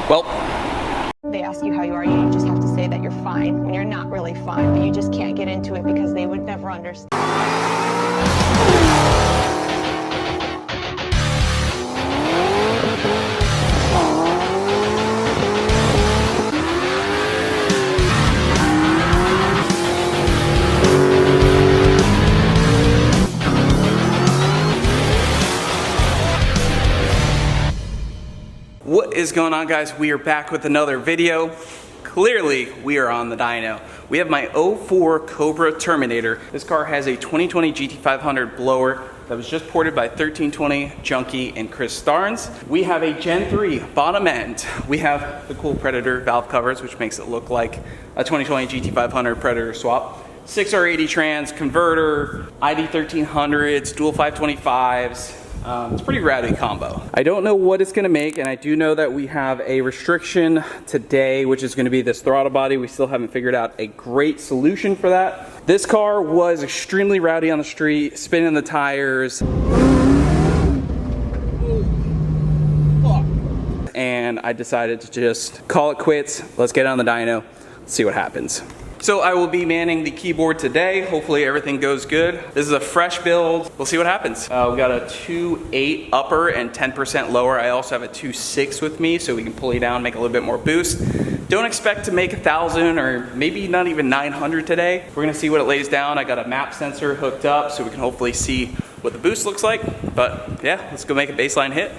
Well, they ask you how you are, you just have to say that you're fine when you're not really fine, but you just can't get into it because they would never understand. what is going on, guys? We are back with another video. Clearly, we are on the dyno. We have my 04 Cobra Terminator. This car has a 2020 GT500 blower that was just ported by 1320 Junkie and Chris Starnes. We have a Gen 3 bottom end. We have the cool Predator valve covers, which makes it look like a 2020 GT500 Predator swap. 6R80 trans, converter, ID 1300s, dual 525s. It's a pretty rowdy combo. I don't know what it's gonna make, and I do know that we have a restriction today, which is gonna be this throttle body. We still haven't figured out a great solution for that. This car was extremely rowdy on the street, spinning the tires. And I decided to just call it quits. Let's get on the dyno, see what happens. So I will be manning the keyboard today. Hopefully everything goes good. This is a fresh build. We'll see what happens. We got a 2.8 upper and 10% lower. I also have a 2.6 with me, so we can pull you down, make a little bit more boost. Don't expect to make 1,000 or maybe not even 900 today. We're gonna see what it lays down. I got a map sensor hooked up so we can hopefully see what the boost looks like. But yeah, let's go make a baseline hit.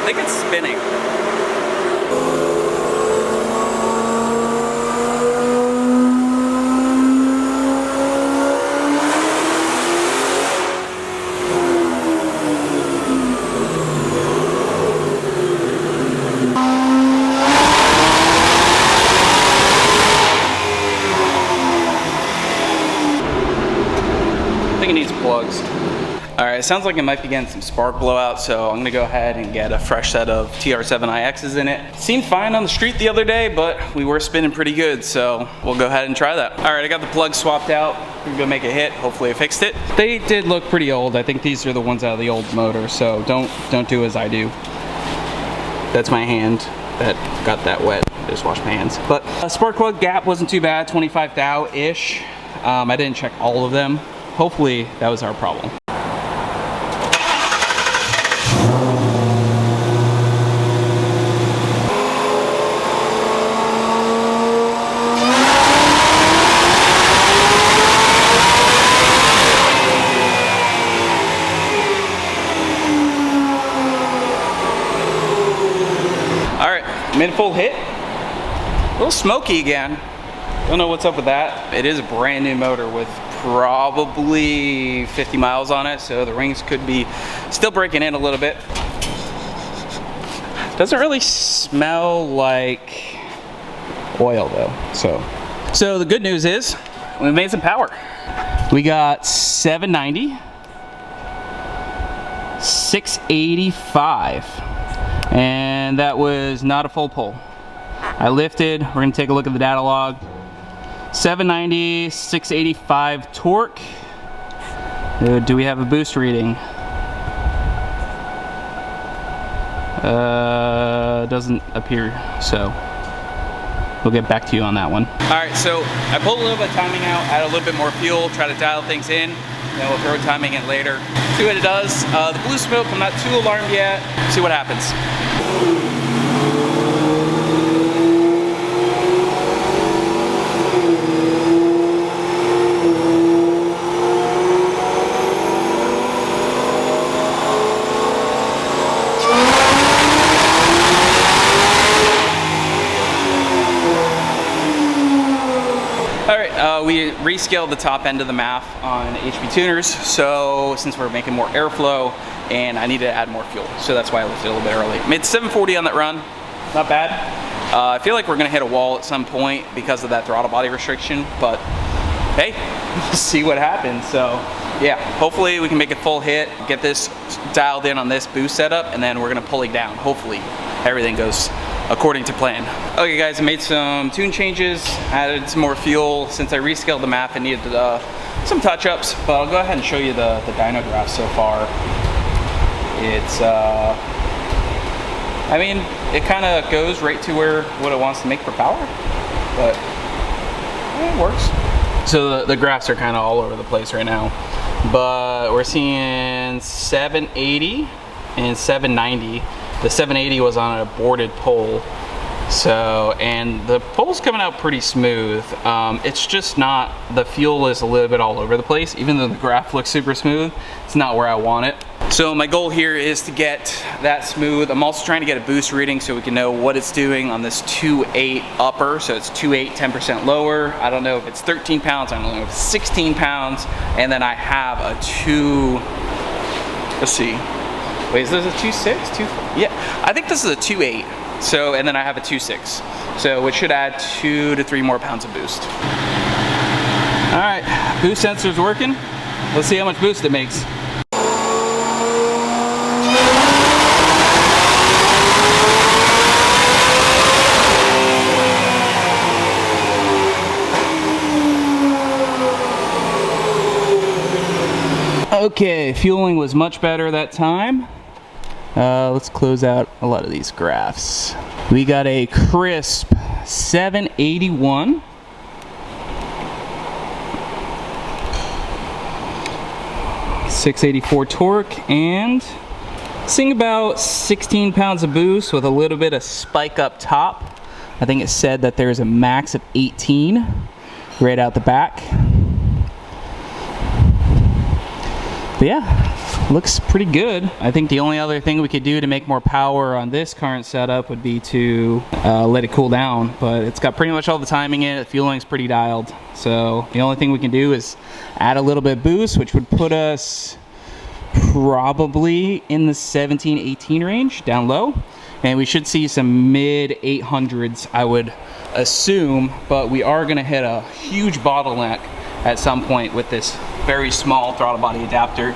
I think it's spinning. I think it needs plugs. All right, it sounds like it might be getting some spark blowout, so I'm gonna go ahead and get a fresh set of TR7IXs in it. Seemed fine on the street the other day, but we were spinning pretty good, so we'll go ahead and try that. All right, I got the plug swapped out. We're gonna make a hit. Hopefully I fixed it. They did look pretty old. I think these are the ones out of the old motor, so don't do as I do. That's my hand that got that wet. I just washed my hands. But spark plug gap wasn't too bad, 25 thou-ish. I didn't check all of them. Hopefully that was our problem. Made a full hit. A little smoky again. Don't know what's up with that. It is a brand new motor with probably 50 miles on it, so the rings could be still breaking in a little bit. Doesn't really smell like oil though. So the good news is we made some power. We got 790, 685. And that was not a full pull. I lifted, we're gonna take a look at the data log. 790, 685 torque. Do we have a boost reading? Doesn't appear, so we'll get back to you on that one. All right, so I pulled a little bit of timing out, add a little bit more fuel, try to dial things in, then we'll throw timing in later. See what it does. The blue smoke, I'm not too alarmed yet. See what happens. We rescaled the top end of the MAF on HP tuners, so since we're making more airflow and I need to add more fuel, so that's why I lifted a little bit early. Made 740 on that run, not bad. I feel like we're gonna hit a wall at some point because of that throttle body restriction, but hey, we'll see what happens. So yeah, hopefully we can make a full hit, get this dialed in on this boost setup, and then we're gonna pull it down. Hopefully everything goes according to plan. Okay guys, I made some tune changes, added some more fuel. Since I rescaled the map, it needed some touch-ups, but I'll go ahead and show you the dyno graph so far. It's, I mean, it kind of goes right to what it wants to make for power, but it works. So the graphs are kind of all over the place right now, but we're seeing 780 and 790. The 780 was on a boarded pole, so, and the pole's coming out pretty smooth. It's just not, the fuel is a little bit all over the place. Even though the graph looks super smooth, it's not where I want it. So my goal here is to get that smooth. I'm also trying to get a boost reading so we can know what it's doing on this 2.8 upper. So it's 2.8, 10% lower. I don't know if it's 13 pounds, I don't know if it's 16 pounds. And then I have a let's see. Wait, is this a 2.6? Yeah, I think this is a 2.8. So, and then I have a 2.6. So it should add 2 to 3 more pounds of boost. All right, boost sensor's working. Let's see how much boost it makes. Okay, fueling was much better that time. Let's close out a lot of these graphs. We got a crisp 781. .684 torque, and seeing about 16 pounds of boost with a little bit of spike up top. I think it said that there's a max of 18 right out the back. But yeah, looks pretty good. I think the only other thing we could do to make more power on this current setup would be to let it cool down, but it's got pretty much all the timing in it. The fueling's pretty dialed. So the only thing we can do is add a little bit of boost, which would put us probably in the 17, 18 range down low. And we should see some mid 800s, I would assume, but we are gonna hit a huge bottleneck at some point with this very small throttle body adapter.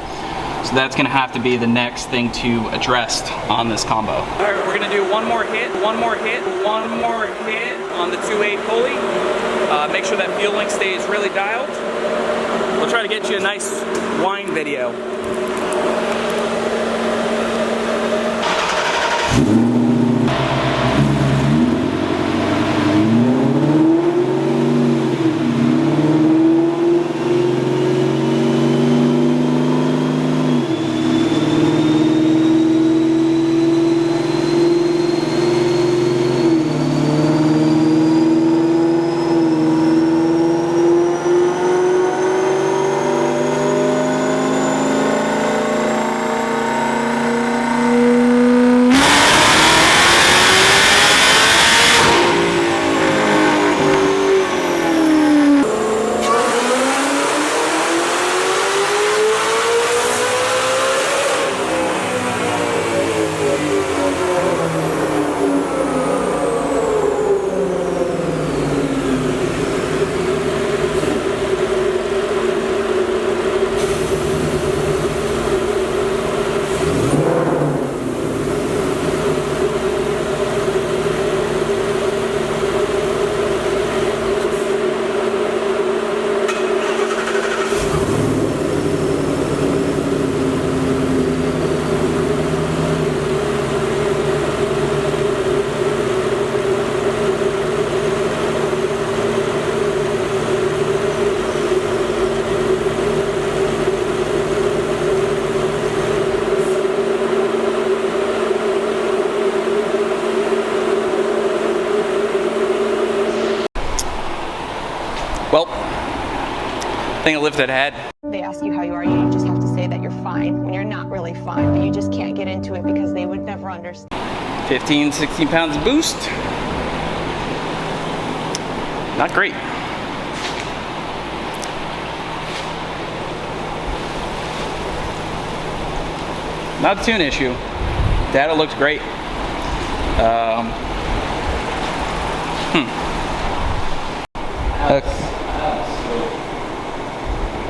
So that's gonna have to be the next thing to address on this combo. All right, we're gonna do one more hit on the 2.8 pulley. Make sure that fueling stays really dialed. We'll try to get you a nice whine video. Well, I think I lifted head. They ask you how you are, you just have to say that you're fine when you're not really fine, but you just can't get into it because they would never understand. 15, 16 pounds of boost. Not great. Not a tune issue. Data looked great.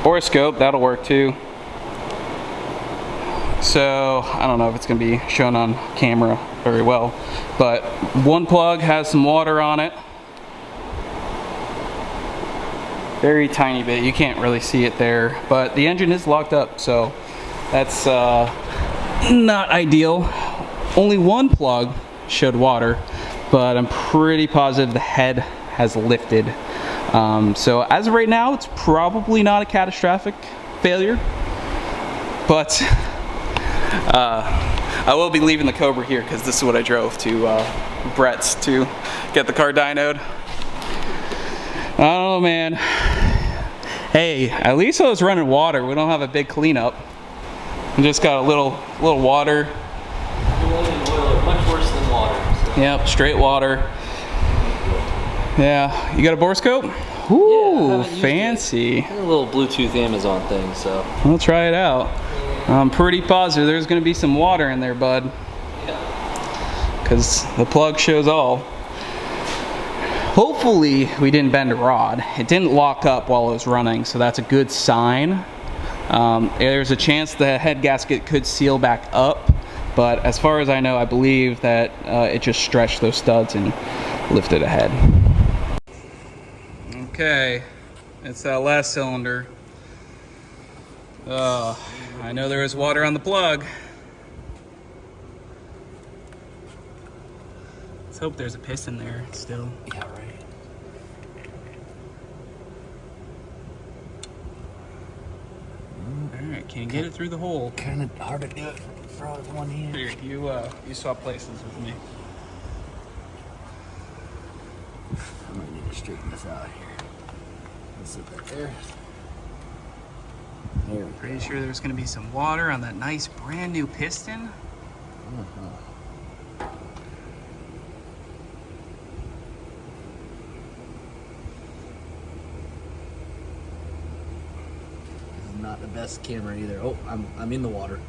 Or a scope, that'll work too. So I don't know if it's gonna be shown on camera very well, but one plug has some water on it. Very tiny bit, you can't really see it there, but the engine is locked up, so that's not ideal. Only one plug showed water, but I'm pretty positive the head has lifted. So as of right now, it's probably not a catastrophic failure, but I will be leaving the Cobra here because this is what I drove to Brett's to get the car dynoed. I don't know, man. Hey, at least I was running water. We don't have a big cleanup. We just got a little water. Much worse than water. So. Yep, straight water. Yeah, you got a bore scope? Ooh, yeah, fancy. A little Bluetooth Amazon thing, so. We'll try it out. I'm pretty positive there's gonna be some water in there, bud. Yeah. Because the plug shows all. Hopefully we didn't bend a rod. It didn't lock up while it was running, so that's a good sign. There's a chance the head gasket could seal back up, but as far as I know, I believe that it just stretched those studs and lifted ahead. Okay, it's that last cylinder. I know there was water on the plug. Let's hope there's a piston there still. Yeah, right. Alright, can you get it through the hole? Kind of hard to do it from one hand. Here, you swap places with me. I might need to straighten this out here. Let's sit right there. There we go. Pretty sure there's going to be some water on that nice brand new piston. This is not the best camera either. Oh, I'm in the water.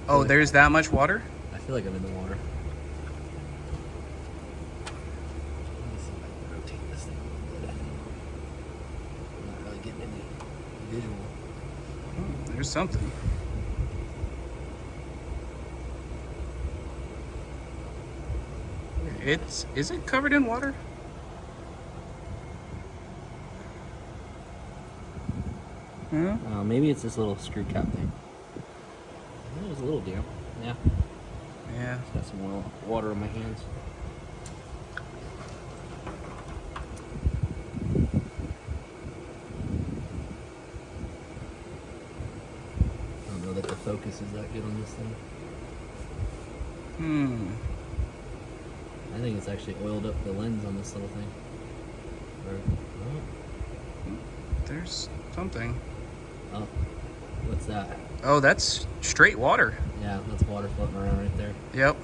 Oh, there's that much water? I feel like I'm in the water. Let me see if I can rotate this thing a little bit. I'm not really getting any visual. Oh, there's something. Is it covered in water? Yeah. Maybe it's this little screw cap thing. It was a little damp. Yeah. Yeah. Got some more water on my hands. I don't know that the focus is that good on this thing. I think it's actually oiled up the lens on this little thing. Or, oh, There's something. oh, what's that? Oh, that's straight water. Yeah, that's water floating around right there. Yep.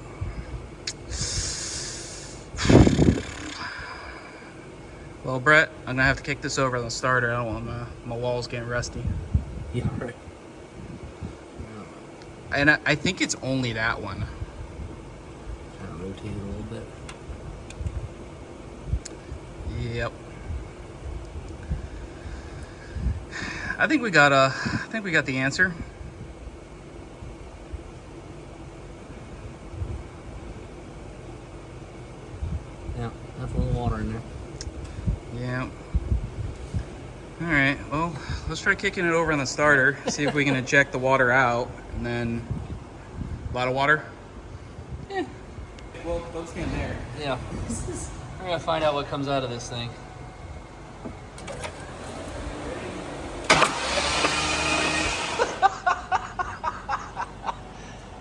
Well, Brett, I'm gonna have to kick this over on the starter. I don't want my walls getting rusty. Yeah, right. And I think it's only that one. Trying to rotate it a little bit. Yep. I think we got the answer. Yeah, that's a little water in there. Yeah. All right. Well, let's try kicking it over on the starter. See if we can eject the water out, and then a lot of water. Yeah. Well, don't stand there. Yeah. We're gonna find out what comes out of this thing.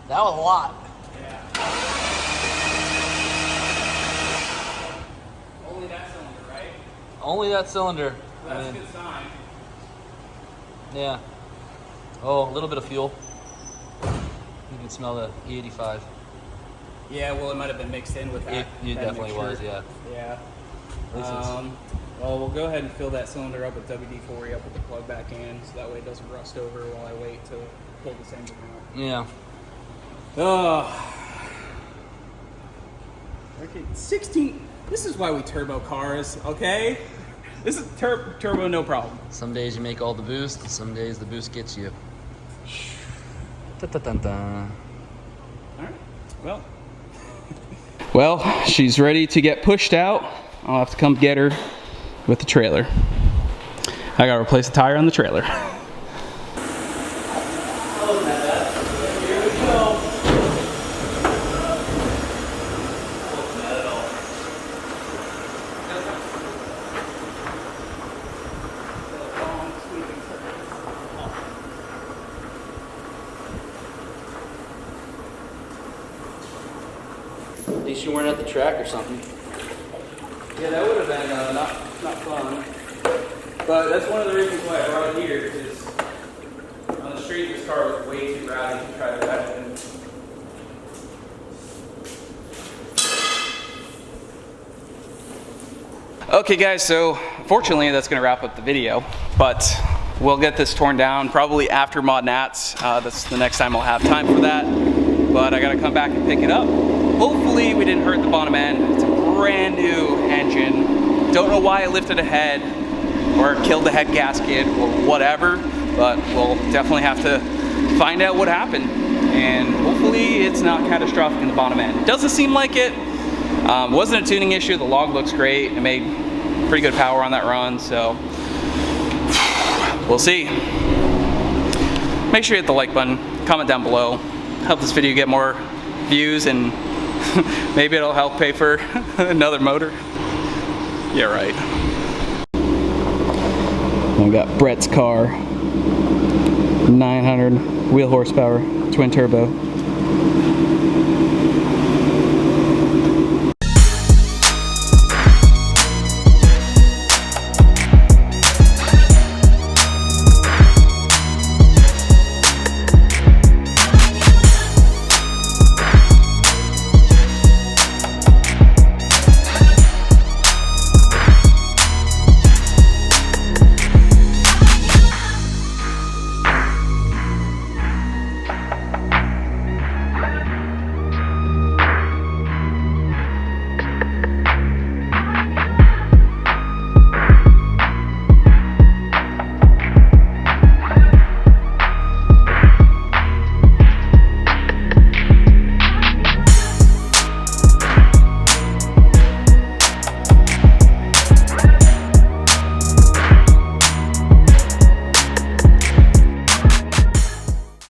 That was a lot. Yeah. Only that cylinder, right? Only that cylinder. Well, that's I mean, a good sign. yeah. Oh, a little bit of fuel. You can smell the E85. Yeah, well, it might have been mixed in with that. It that definitely mixture. was, yeah. Yeah. At least it's- Well, we'll go ahead and fill that cylinder up with WD-40 up with the plug back in, so that way it doesn't rust over while I wait to pull this engine out. yeah. Okay, 16. This is why we turbo cars, okay? This is turbo, no problem. Some days you make all the boost, and some days the boost gets you. Dun-dun-dun-dun. All right, well. Well, she's ready to get pushed out. I'll have to come get her with the trailer. I gotta replace the tire on the trailer. At least you weren't at the track or something. Yeah, that would have been not fun. But that's one of the reasons why I brought it here, because on the street this car was way too rowdy to try to catch it. Okay guys, so fortunately that's going to wrap up the video, but we'll get this torn down probably after Mod Nats. That's the next time I'll have time for that, but I got to come back and pick it up. Hopefully we didn't hurt the bottom end. It's a brand new engine. Don't know why it lifted a head or killed the head gasket or whatever, but we'll definitely have to find out what happened. And hopefully it's not catastrophic in the bottom end. Doesn't seem like it. Wasn't a tuning issue. The log looks great. It made pretty good power on that run, so we'll see. Make sure you hit the like button, comment down below, help this video get more views, and maybe it'll help pay for another motor. Yeah, right. I've got Brett's car, 900 wheel horsepower, twin turbo.